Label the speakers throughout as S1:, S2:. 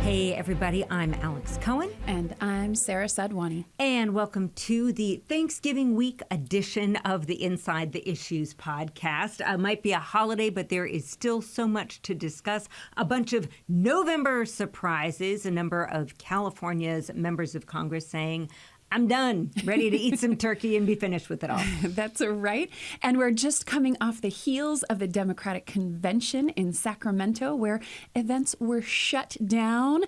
S1: Hey everybody, I'm Alex Cohen.
S2: And I'm Sara Sadhwani.
S1: And welcome to the Thanksgiving week edition of the Inside the Issues podcast. Might be a holiday, but there is still so much to discuss. A bunch of November surprises, a number of California's members of Congress saying, I'm done, ready to eat some turkey and be finished with it all.
S2: That's right. And we're just coming off the heels of the Democratic Convention in Sacramento, where events were shut down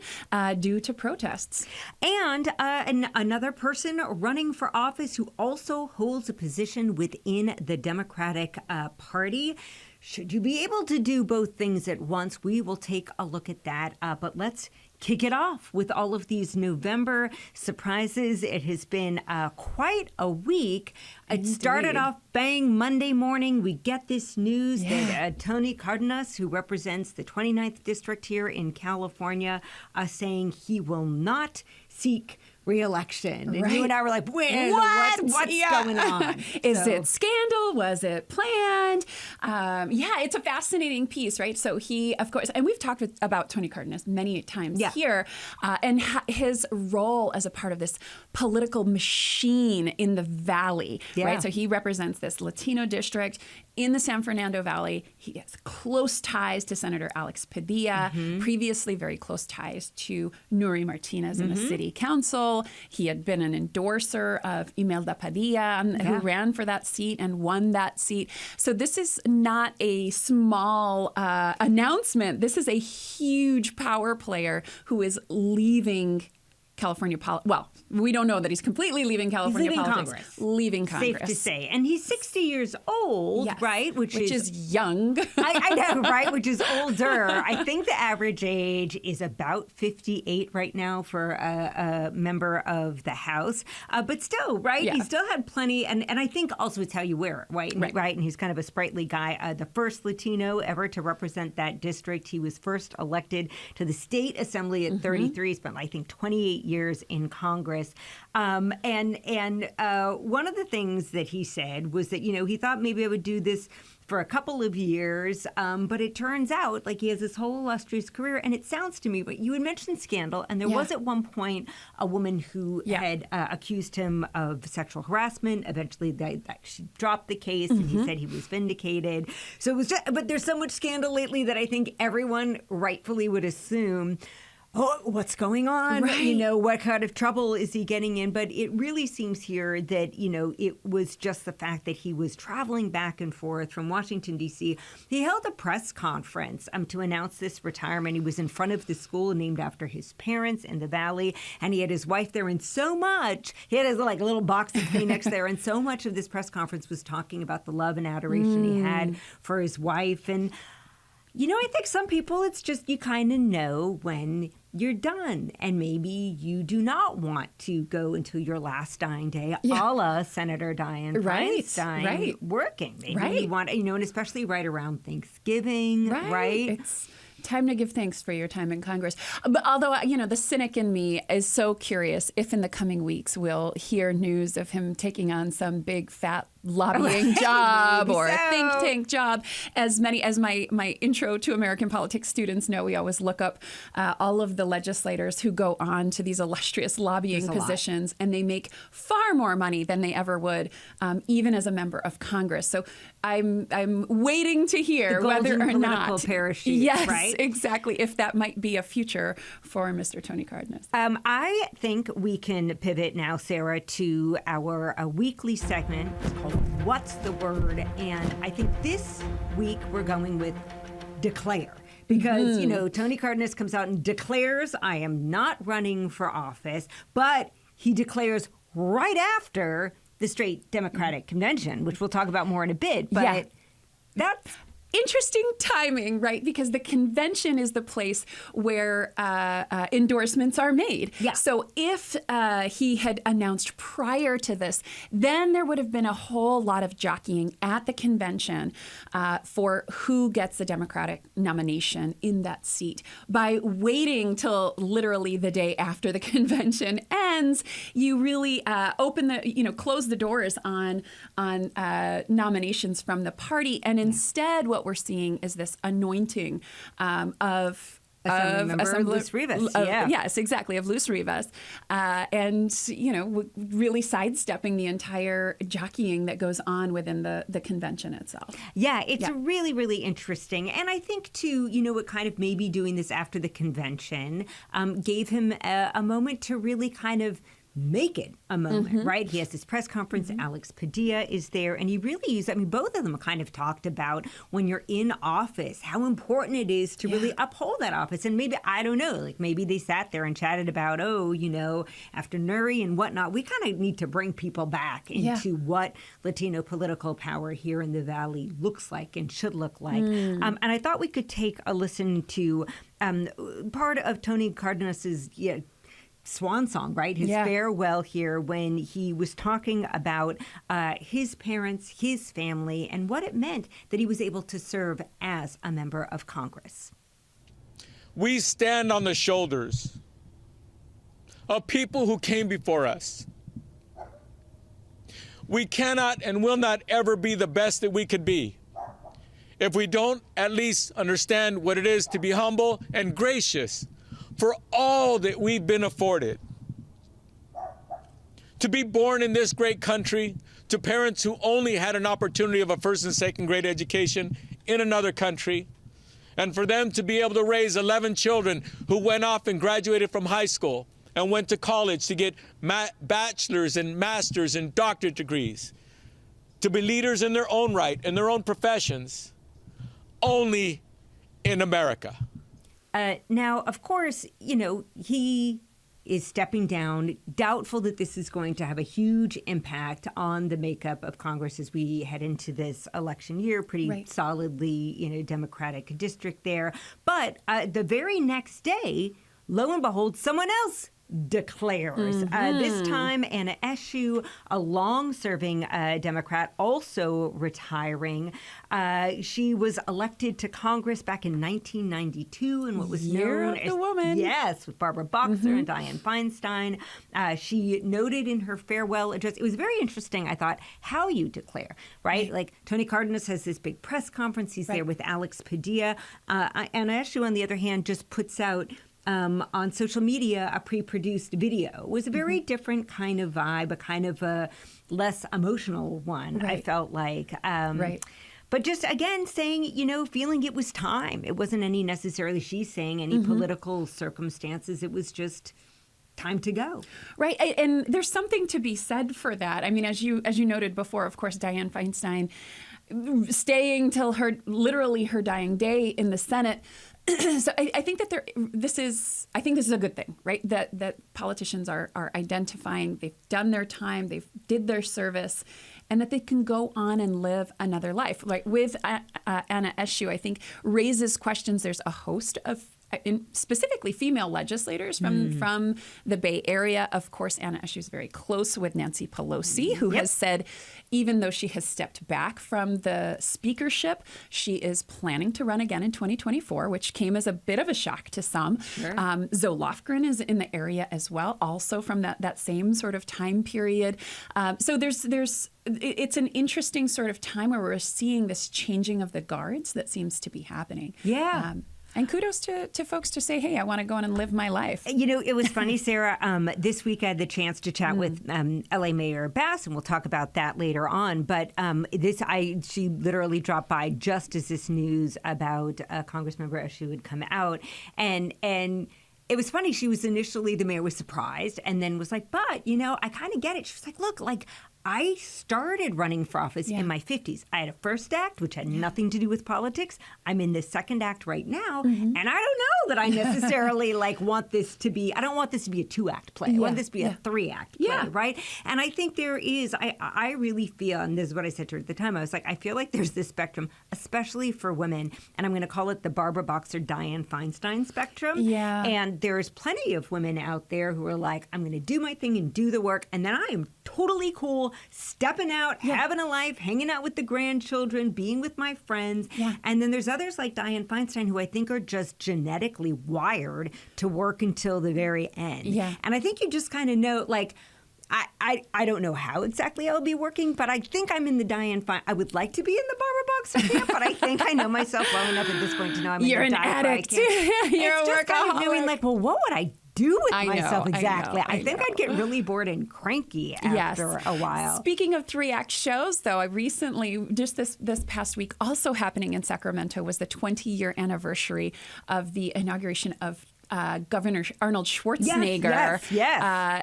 S2: due to protests.
S1: And another person running for office who also holds a position within the Democratic Party. Should you be able to do both things at once? We will take a look at that. But let's kick it off with all of these November surprises. It has been quite a week. It started off bang Monday morning. We get this news that Tony Cárdenas, who represents the 29th district here in California, saying he will not seek reelection. And you and I were like, what's going on?
S2: Is it scandal? Was it planned? It's a fascinating piece, right? So he, of course, and we've talked about Tony Cárdenas many times here, and his role as a part of this political machine in the Valley, right? So he represents this Latino district in the San Fernando Valley. He has close ties to Senator Alex Padilla, previously very close ties to Nury Martinez in the city council. He had been an endorser of Imelda Padilla, who ran for that seat and won that seat. So this is not a small announcement. This is a huge power player who is leaving California well, we don't know that he's completely leaving California politics. Leaving Congress.
S1: Safe to say. And he's 60 years old, right? Which
S2: is young.
S1: I know, right? Which is older. I think the average age is about 58 right now for a member of the House. But still, right? Yeah. He still had plenty. And I think also it's how you wear it, right? Right. And he's kind of a sprightly guy. The first Latino ever to represent that district. He was first elected to the state assembly at 33. Spent, I think, 28 years in Congress. And one of the things that he said was that, he thought maybe I would do this for a couple of years, but it turns out like he has this whole illustrious career. And it sounds to me, but you had mentioned scandal, and there was at one point a woman who had accused him of sexual harassment. Eventually, she dropped the case, and he said he was vindicated. So it was but there's so much scandal lately that I think everyone rightfully would assume, what's going on? Right. What kind of trouble is he getting in? But it really seems here that, it was just the fact that he was traveling back and forth from Washington, D.C. He held a press conference to announce this retirement. He was in front of the school named after his parents in the Valley, and he had his wife there. And so much, he had his a little box of Kleenex there, and so much of this press conference was talking about the love and adoration he had for his wife. And I think some people, it's just you kind of know when you're done, and maybe you do not want to go until your last dying day, a la Senator Dianne Feinstein, working. Maybe you want, and especially right around Thanksgiving, right?
S2: It's time to give thanks for your time in Congress. But although, the cynic in me is so curious if in the coming weeks we'll hear news of him taking on some big fat lobbying job or a think tank job. As my intro to American politics students know, we always look up all of the legislators who go on to these illustrious lobbying positions, and they make far more money than they ever would, even as a member of Congress. So I'm waiting to hear whether or not
S1: parachute, right?
S2: Exactly, if that might be a future for Mr. Tony Cárdenas.
S1: I think we can pivot now, Sara, to our weekly segment. It's called What's the Word? And I think this week we're going with declare. Because, Tony Cárdenas comes out and declares, I am not running for office, but he declares right after the straight Democratic Convention, which we'll talk about more in a bit. But that's
S2: interesting timing, right? Because the convention is the place where endorsements are made. Yeah. So if he had announced prior to this, then there would have been a whole lot of jockeying at the convention for who gets the Democratic nomination in that seat. By waiting till literally the day after the convention ends, you really close the doors on nominations from the party. And instead, what we're seeing is this anointing of
S1: Luz Rivas.
S2: Yes, exactly, of Luz Rivas. And, really sidestepping the entire jockeying that goes on within the convention itself.
S1: Yeah, it's really, really interesting. And I think, too, what kind of maybe doing this after the convention gave him a moment to really kind of make it a moment, right? He has this press conference. Alex Padilla is there. And he really used, both of them kind of talked about when you're in office, how important it is to really uphold that office. And maybe, I don't know, like maybe they sat there and chatted about, after Nuri and whatnot, we kind of need to bring people back into what Latino political power here in the Valley looks like and should look like. And I thought we could take a listen to part of Tony Cárdenas's swan song, right? His farewell here when he was talking about his parents, his family, and what it meant that he was able to serve as a member of Congress.
S3: We stand on the shoulders of people who came before us. We cannot and will not ever be the best that we could be if we don't at least understand what it is to be humble and gracious for all that we've been afforded. To be born in this great country, to parents who only had an opportunity of a first and second grade education in another country, and for them to be able to raise 11 children who went off and graduated from high school and went to college to get bachelor's and master's and doctorate degrees, to be leaders in their own right, in their own professions, only in America.
S1: Now, of course, he is stepping down, doubtful that this is going to have a huge impact on the makeup of Congress as we head into this election year, pretty solidly, Democratic district there. But the very next day, lo and behold, someone else declares. This time, Anna Eshoo, a long-serving Democrat, also retiring. She was elected to Congress back in 1992 in what was known as...
S2: the woman.
S1: Yes, with Barbara Boxer and Dianne Feinstein. She noted in her farewell address, it was very interesting, I thought, how you declare, right? Like, Tony Cárdenas has this big press conference. He's there with Alex Padilla. Anna Eshoo, on the other hand, just puts out on social media a pre-produced video. It was a very different kind of vibe, a kind of a less emotional one, I felt like. But just, again, saying, feeling it was time. It wasn't any necessarily, she's saying, any political circumstances. It was just time to go. Right.
S2: And there's something to be said for that. I mean, as you noted before, of course, Dianne Feinstein staying till her dying day in the Senate. So I think that this is a good thing, right? That politicians are identifying, they've done their time, they've did their service, and that they can go on and live another life. Like with Anna Eshoo, I think raises questions. There's a host of specifically female legislators from the Bay Area. Of course, Anna Eshoo is very close with Nancy Pelosi, who has said, even though she has stepped back from the speakership, she is planning to run again in 2024, which came as a bit of a shock to some. Sure. Zoe Lofgren is in the area as well, also from that same sort of time period. So it's an interesting sort of time where we're seeing this changing of the guards that seems to be happening.
S1: Yeah.
S2: And kudos to folks to say, hey, I want to go on and live my life.
S1: It was funny, Sarah. This week I had the chance to chat with L.A. Mayor Bass, and we'll talk about that later on. But she literally dropped by just as this news about Congressmember Eshoo had come out. And it was funny. She was initially, the mayor was surprised and then was like, but, I kind of get it. She was like, look, I started running for office in my 50s. I had a first act, which had nothing to do with politics. I'm in the second act right now. And I don't know that I necessarily want this to be, I don't want this to be a 2-act play. I want this to be a 3-act play, right? And I think there is, I really feel, and this is what I said to her at the time, I was like, I feel like there's this spectrum, especially for women, and I'm going to call it the Barbara Boxer, Dianne Feinstein spectrum.
S2: Yeah.
S1: And there's plenty of women out there who are like, I'm going to do my thing and do the work, and then I am totally cool, stepping out, having a life, hanging out with the grandchildren, being with my friends. Yeah. And then there's others like Dianne Feinstein who I think are just genetically wired to work until the very end. Yeah. And I think you just kind of know, I don't know how exactly I'll be working, but I think I'm in the Diane Feinstein. I would like to be in the Barbara Boxer camp, but I think I know myself well enough at this point to know I'm
S2: You're
S1: in the
S2: an
S1: Diane
S2: addict.
S1: Feinstein camp.
S2: You're
S1: It's
S2: a
S1: just kind of
S2: workaholic.
S1: knowing, like, well, what would I do with myself exactly? I think I'd get really bored and cranky after a while.
S2: Speaking of 3-act shows, though, I recently, just this past week, also happening in Sacramento, was the 20-year anniversary of the inauguration of Governor Arnold Schwarzenegger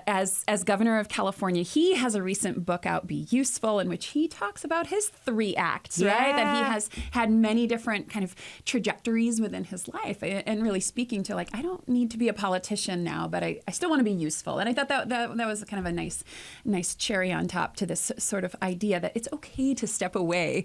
S2: as governor of California. He has a recent book out, Be Useful, in which he talks about his 3 acts, right? That he has had many different kind of trajectories within his life, and really speaking to, like, I don't need to be a politician now, but I still want to be useful. And I thought that was kind of a nice cherry on top to this sort of idea that it's okay to step away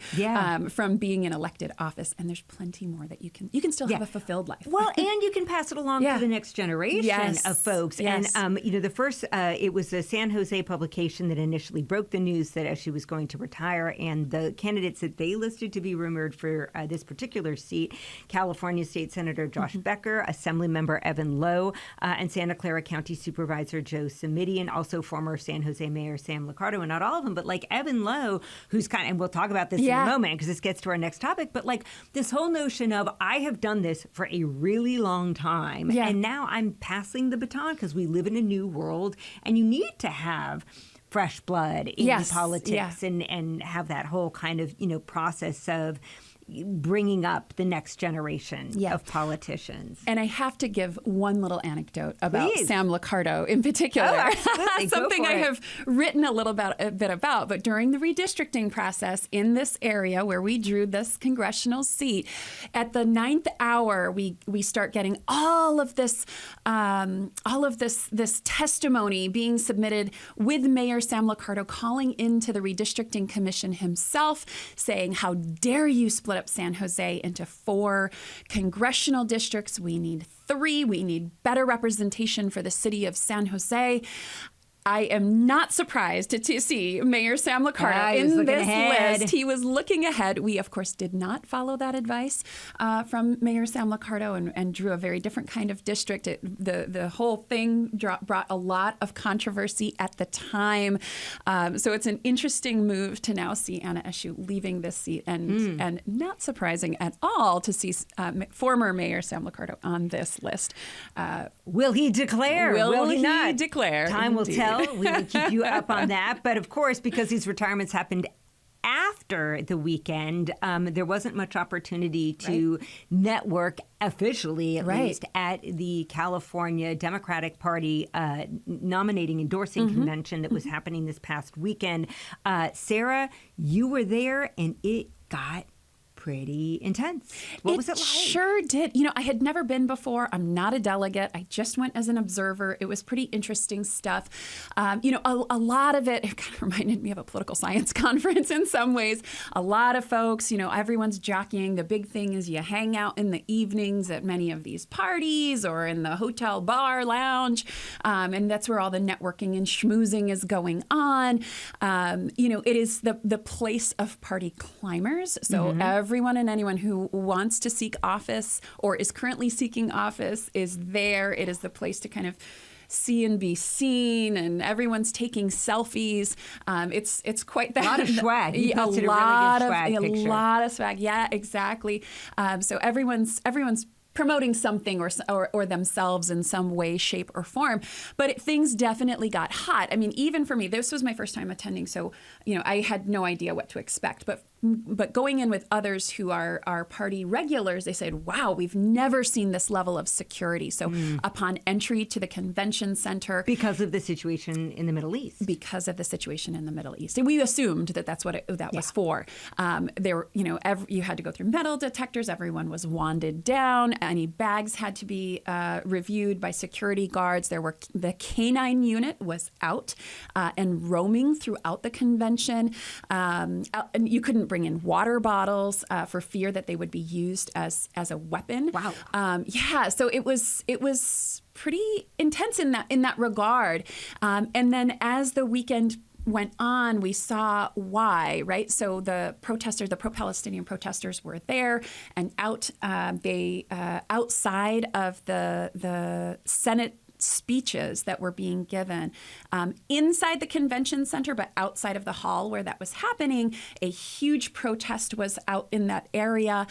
S2: from being in elected office, and there's plenty more that you can still have a fulfilled life.
S1: Well, and you can pass it along to the next generation of folks.
S2: Yes.
S1: And, the first, it was a San Jose publication that initially broke the news that she was going to retire. And the candidates that they listed to be rumored for this particular seat, California State Senator Josh Becker, Assemblymember Evan Lowe, and Santa Clara County Supervisor Joe Simidian, also former San Jose Mayor Sam Liccardo, and not all of them, but like Evan Lowe, who's and we'll talk about this in a moment because this gets to our next topic, but like this whole notion of I have done this for a really long time. Yeah. And now I'm passing the baton because we live in a new world, and you need to have fresh blood in politics and have that whole kind of, process of bringing up the next generation of politicians.
S2: And I have to give one little anecdote about Sam Liccardo in particular. Something I have written a bit about. But during the redistricting process in this area where we drew this congressional seat, at the 9th hour, we start getting all of this testimony being submitted with Mayor Sam Liccardo calling into the redistricting commission himself, saying, "How dare you split up San Jose into 4 congressional districts? We need 3. We need better representation for the city of San Jose." I am not surprised to see Mayor Sam Liccardo in this list. He was looking ahead. We, of course, did not follow that advice from Mayor Sam Liccardo and drew a very different kind of district. The whole thing brought a lot of controversy at the time. So it's an interesting move to now see Anna Eshoo leaving this seat, and not surprising at all to see former Mayor Sam Liccardo on this list.
S1: Will he declare? Will he not
S2: declare?
S1: Time will tell. We will keep you up on that. But of course, because these retirements happened after the weekend, there wasn't much opportunity to network officially, at least, at the California Democratic Party endorsing convention that was happening this past weekend. Sara, you were there, and it got pretty intense. What was it like? It
S2: sure did. I had never been before. I'm not a delegate. I just went as an observer. It was pretty interesting stuff. A lot of it kind of reminded me of a political science conference in some ways. A lot of folks, everyone's jockeying. The big thing is you hang out in the evenings at many of these parties or in the hotel bar lounge, and that's where all the networking and schmoozing is going on. It is the place of party climbers. So everyone and anyone who wants to seek office or is currently seeking office is there. It is the place to kind of see and be seen, and everyone's taking selfies. It's quite that.
S1: A lot of swag. You posted a really good swag picture.
S2: A lot of swag. Yeah, exactly. So everyone's promoting something or themselves in some way, shape, or form. But things definitely got hot. I mean, even for me, this was my first time attending, so I had no idea what to expect. But going in with others who are party regulars, they said, wow, we've never seen this level of security. So upon entry to the convention center.
S1: Because of the situation in the Middle East.
S2: Because of the situation in the Middle East. And we assumed that's what that was for. There were, you had to go through metal detectors. Everyone was wanded down. Any bags had to be reviewed by security guards. The K-9 unit was out and roaming throughout the convention. And you couldn't bring in water bottles for fear that they would be used as a weapon.
S1: Wow.
S2: So it was pretty intense in that regard. And then as the weekend went on, we saw why, right? So the pro-Palestinian protesters were there and out. Outside of the Senate speeches that were being given inside the convention center, but outside of the hall where that was happening. A huge protest was out in that area.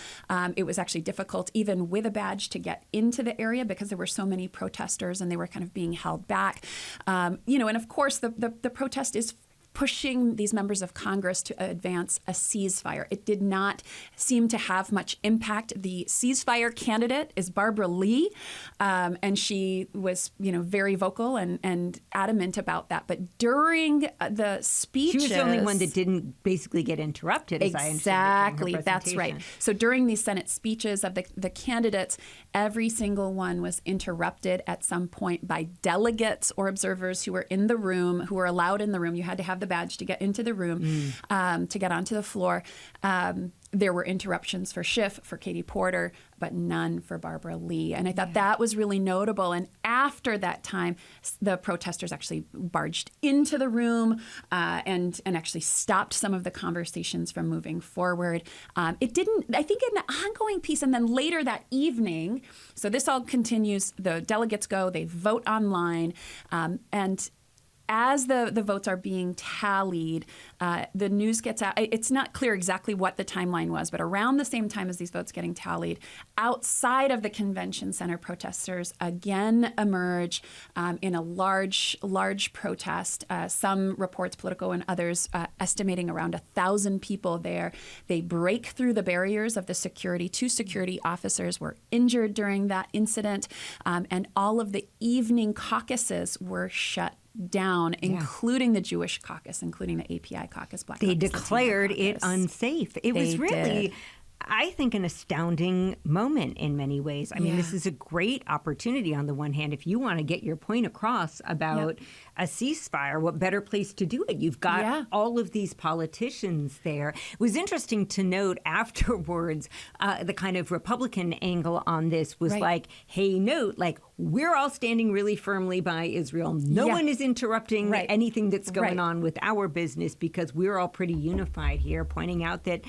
S2: It was actually difficult, even with a badge, to get into the area because there were so many protesters and they were kind of being held back. And of course, the protest is pushing these members of Congress to advance a ceasefire. It did not seem to have much impact. The ceasefire candidate is Barbara Lee, and she was, very vocal and adamant about that. But during the speeches...
S1: She was the only one that didn't basically get interrupted, as I understand it, during her
S2: Exactly, that's right. So during these Senate speeches of the candidates, every single one was interrupted at some point by delegates or observers who were in the room, who were allowed in the room. You had to have the badge to get into the room, to get onto the floor. There were interruptions for Schiff, for Katie Porter, but none for Barbara Lee. And I thought that was really notable. And after that time, the protesters actually barged into the room and actually stopped some of the conversations from moving forward. It didn't, I think, an ongoing piece. And then later that evening, so this all continues, the delegates go, they vote online, and as the votes are being tallied, the news gets out. It's not clear exactly what the timeline was, but around the same time as these votes getting tallied, outside of the convention center, protesters again emerge in a large protest. Some reports, Politico and others, estimating around 1,000 people there. They break through the barriers of the security. 2 security officers were injured during that incident, and all of the evening caucuses were shut down, including the Jewish caucus, including the API caucus.
S1: They declared it unsafe. It was really, I think, an astounding moment in many ways. I mean, this is a great opportunity on the one hand. If you want to get your point across about a ceasefire, what better place to do it? You've got all of these politicians there. It was interesting to note afterwards, the kind of Republican angle on this was like, hey, note, like, we're all standing really firmly by Israel. No one is interrupting anything that's going on with our business because we're all pretty unified here, pointing out that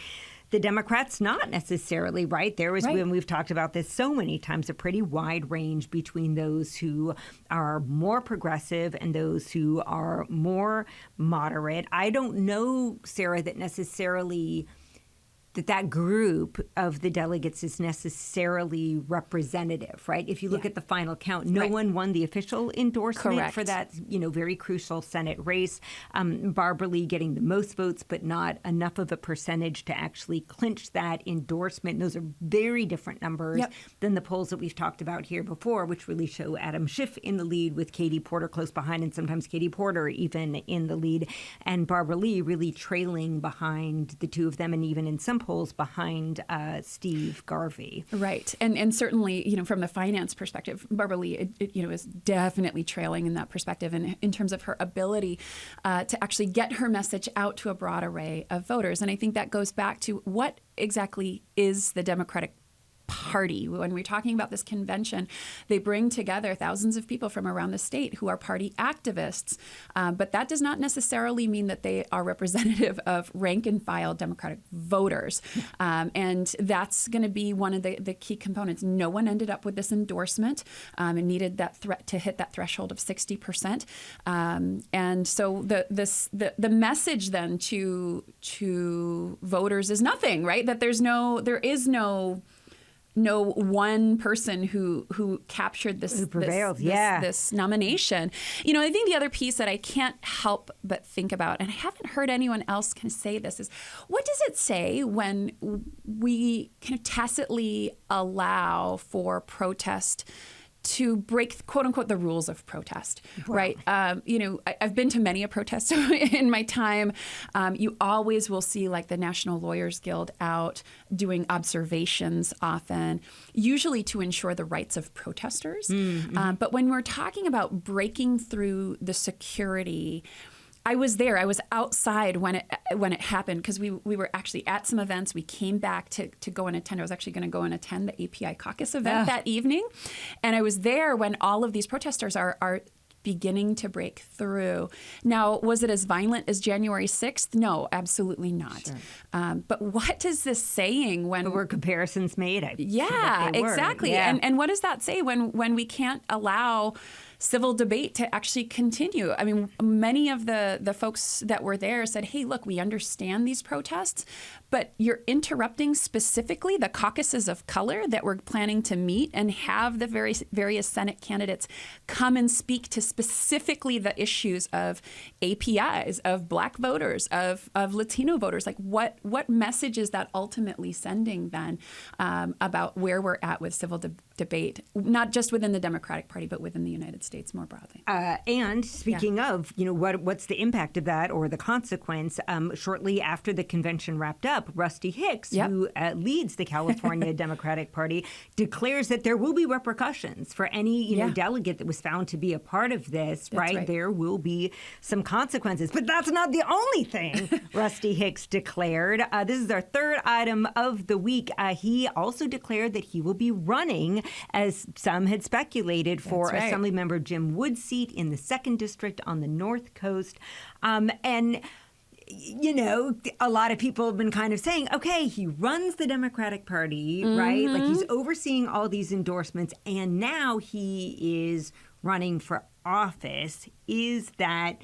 S1: the Democrats not necessarily, right? There is, when we've talked about this so many times, a pretty wide range between those who are more progressive and those who are more moderate. I don't know, Sara, that necessarily that group of the delegates is necessarily representative, right? If you look at the final count, no one won the official endorsement for that, very crucial Senate race. Barbara Lee getting the most votes, but not enough of a percentage to actually clinch that endorsement. Those are very different numbers than the polls that we've talked about here before, which really show Adam Schiff in the lead with Katie Porter close behind, and sometimes Katie Porter even in the lead, and Barbara Lee really trailing behind the two of them, and even in some polls behind Steve Garvey.
S2: Right. And certainly, from the finance perspective, Barbara Lee, is definitely trailing in that perspective, and in terms of her ability to actually get her message out to a broad array of voters. And I think that goes back to what exactly is the Democratic Party. When we're talking about this convention, they bring together thousands of people from around the state who are party activists, but that does not necessarily mean that they are representative of rank and file Democratic voters. And that's going to be one of the key components. No one ended up with this endorsement and needed that to hit that threshold of 60%. And so the message then to voters is nothing, right? That there is no one person who captured this nomination. I think the other piece that I can't help but think about, and I haven't heard anyone else kind of say this, is what does it say when we kind of tacitly allow for protest to break, quote unquote, the rules of protest, right? I've been to many a protest in my time. You always will see like the National Lawyers Guild out doing observations often, usually to ensure the rights of protesters. But when we're talking about breaking through the security, I was there. I was outside when it happened because we were actually at some events. We came back to go and attend. I was actually going to go and attend the API caucus event that evening. And I was there when all of these protesters are beginning to break through. Now, was it as violent as January 6th? No, absolutely not. Sure. But what is this saying when...
S1: There were comparisons made.
S2: Exactly. And what does that say when we can't allow civil debate to actually continue. I mean, many of the folks that were there said, hey, look, we understand these protests, but you're interrupting specifically the caucuses of color that we're planning to meet and have the various Senate candidates come and speak to specifically the issues of APIs, of Black voters, of Latino voters. Like what message is that ultimately sending then about where we're at with civil debate, not just within the Democratic Party, but within the United States more broadly?
S1: And speaking of, what's the impact of that or the consequence? Shortly after the convention wrapped up, Rusty Hicks, who leads the California Democratic Party, declares that there will be repercussions for any delegate that was found to be a part of this. Right? There will be some consequences, but that's not the only thing Rusty Hicks declared. This is our third item of the week. He also declared that he will be running, as some had speculated, for Assemblymember Jim Wood's seat in the 2nd District on the North Coast. And a lot of people have been kind of saying, okay, he runs the Democratic Party, right? Like he's overseeing all these endorsements, and now he is running for office. Is that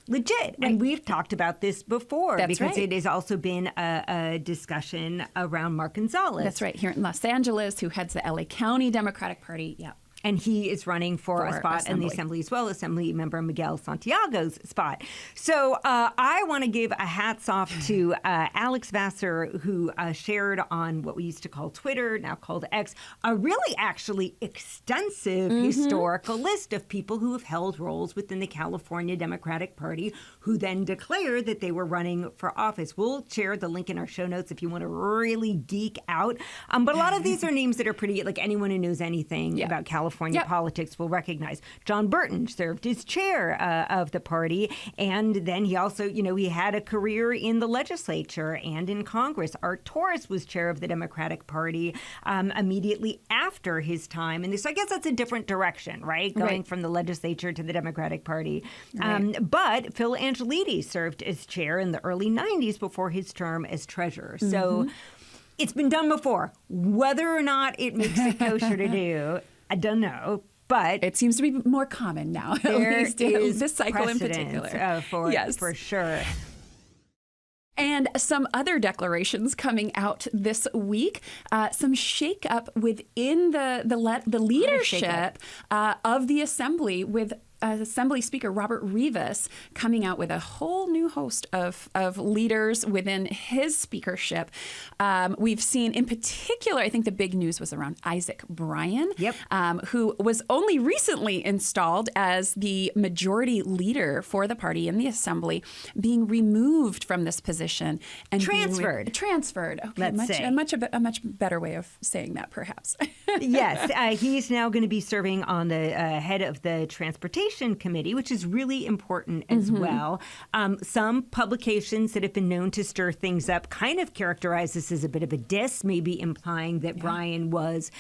S1: legit? Right. And we've talked about this before because it has also been a discussion around Mark Gonzalez.
S2: That's right, here in Los Angeles, who heads the LA County Democratic Party. Yeah.
S1: And he is running for a spot in the Assembly as well, Assembly member Miguel Santiago's spot. So I want to give a hats off to Alex Vassar, who shared on what we used to call Twitter, now called X, a really actually extensive historical list of people who have held roles within the California Democratic Party who then declared that they were running for office. We'll share the link in our show notes if you want to really geek out. But a lot of these are names that are pretty, like anyone who knows anything about California politics will recognize. John Burton served as chair of the party, and then he also, he had a career in the legislature and in Congress. Art Torres was chair of the Democratic Party immediately after his time. And so I guess that's a different direction, right? Going from the legislature to the Democratic Party. But Phil Angelides served as chair in the early 90s before his term as treasurer. So it's been done before. Whether or not it makes it kosher to do, I don't know, but
S2: it seems to be more common now.
S1: There
S2: at least
S1: is
S2: this cycle in particular,
S1: for sure.
S2: And some other declarations coming out this week. Some shakeup within the leadership of the Assembly, with Assembly Speaker Robert Rivas coming out with a whole new host of leaders within his speakership. We've seen, in particular, I think the big news was around Isaac Bryan, who was only recently installed as the majority leader for the party in the Assembly, being removed from this position and
S1: transferred.
S2: Transferred. Okay, a much better way of saying that, perhaps.
S1: Yes, he's now going to be serving on the head of the Transportation Committee, which is really important as well. Some publications that have been known to stir things up kind of characterize this as a bit of a diss, maybe implying that Bryan was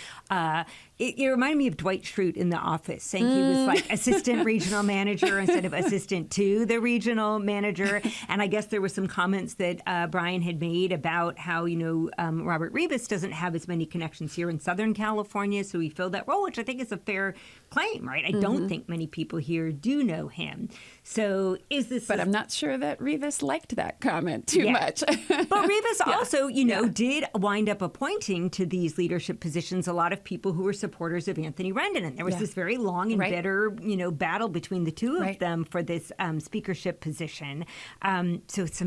S1: it reminded me of Dwight Schrute in The Office, saying he was like assistant regional manager instead of assistant to the regional manager. And I guess there were some comments that Bryan had made about how, Robert Rivas doesn't have as many connections here in Southern California, so he filled that role, which I think is a fair claim, right? I don't think many people here do know him. So is this...
S2: But I'm not sure that Rivas liked that comment too much.
S1: But Rivas also, did wind up appointing to these leadership positions a lot of people who were supporters of Anthony Rendon. And there was this very long and bitter, battle between the two of them for this speakership position. So it's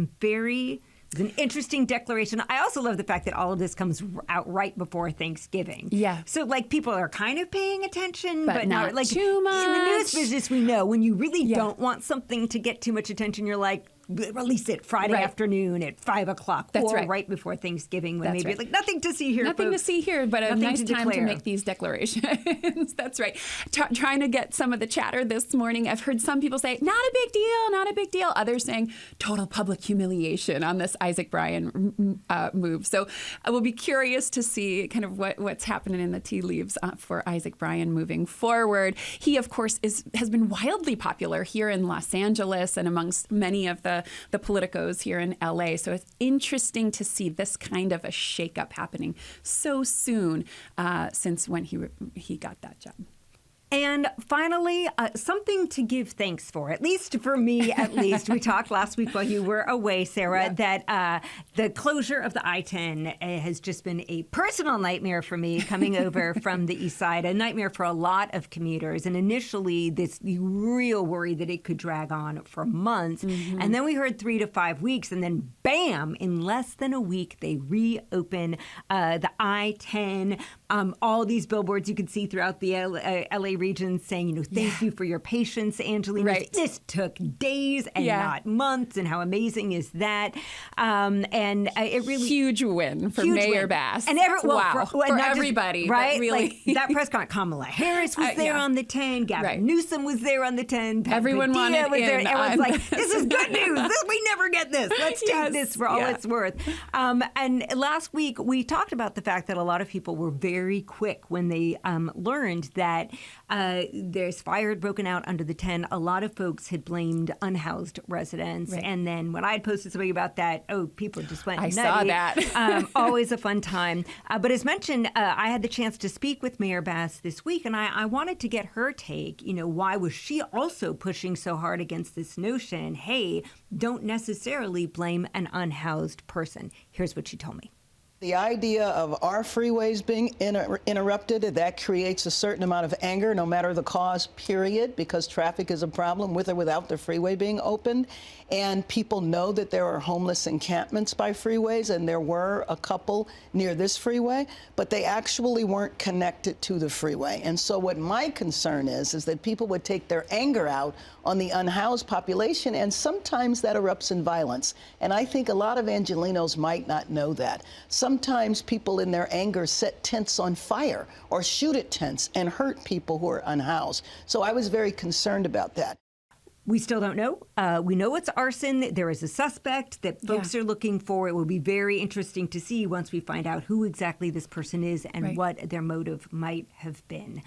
S1: it's an interesting declaration. I also love the fact that all of this comes out right before Thanksgiving.
S2: Yeah.
S1: So, people are kind of paying attention,
S2: but not too much.
S1: In the news business, we know when you really don't want something to get too much attention, you're like, release it Friday afternoon at 5 o'clock or right before Thanksgiving when maybe like nothing to see here.
S2: Nothing to see here, but a nice time to make these declarations. That's right. Trying to get some of the chatter this morning. I've heard some people say, not a big deal, not a big deal. Others saying total public humiliation on this Isaac Bryan move. So I will be curious to see kind of what's happening in the tea leaves for Isaac Bryan moving forward. He, of course, has been wildly popular here in Los Angeles and amongst many of the politicos here in LA. So it's interesting to see this kind of a shakeup happening so soon since when he got that job.
S1: And finally, something to give thanks for, at least for me, at least. We talked last week while you were away, Sara, that the closure of the I-10 has just been a personal nightmare for me coming over from the east side, a nightmare for a lot of commuters. And initially, this real worry that it could drag on for months. Mm-hmm. And then we heard 3 to 5 weeks, and then bam, in less than a week, they reopen the I-10. All these billboards you could see throughout the LA region saying, thank you for your patience, Angelina.
S2: Right.
S1: This took days and not months, and how amazing is that? And it really
S2: huge win for Mayor Bass.
S1: And
S2: for everybody,
S1: just, right?
S2: Really,
S1: like, that press conference, Kamala Harris was there on the 10. Gavin Newsom was there on the 10.
S2: Everyone wanted
S1: was there.
S2: in.
S1: Everyone's like, this is good news. We never get this. Let's take this for all it's worth. And last week we talked about the fact that a lot of people were very quick when they learned that there's fire had broken out under the 10. A lot of folks had blamed unhoused residents. Right. And then when I had posted something about that, people just went nutty.
S2: I saw that.
S1: Always a fun time. But as mentioned, I had the chance to speak with Mayor Bass this week, and I wanted to get her take. Why was she also pushing so hard against this notion, hey, don't necessarily blame an unhoused person? Here's what she told me.
S4: The idea of our freeways being interrupted, that creates a certain amount of anger, no matter the cause, period, because traffic is a problem with or without the freeway being opened. And people know that there are homeless encampments by freeways, and there were a couple near this freeway, but they actually weren't connected to the freeway. And so what my concern is that people would take their anger out on the unhoused population, and sometimes that erupts in violence. And I think a lot of Angelenos might not know that. Sometimes people in their anger set tents on fire or shoot at tents and hurt people who are unhoused. So I was very concerned about that.
S1: We still don't know. We know it's arson. There is a suspect that folks are looking for. It will be very interesting to see once we find out who exactly this person is and what their motive might have been.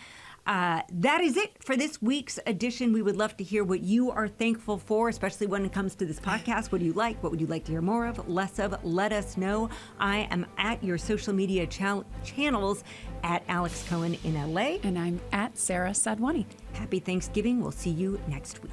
S1: That is it for this week's edition. We would love to hear what you are thankful for, especially when it comes to this podcast. What do you like? What would you like to hear more of, less of? Let us know. I am at your social media channels at Alex Cohen in LA.
S2: And I'm at Sara Sadhwani.
S1: Happy Thanksgiving. We'll see you next week.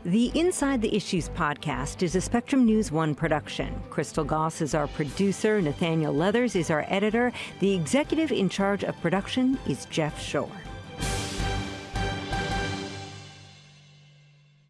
S1: The Inside the Issues podcast is a Spectrum News One production. Crystal Goss is our producer. Nathaniel Leathers is our editor. The executive in charge of production is Jeff Shore.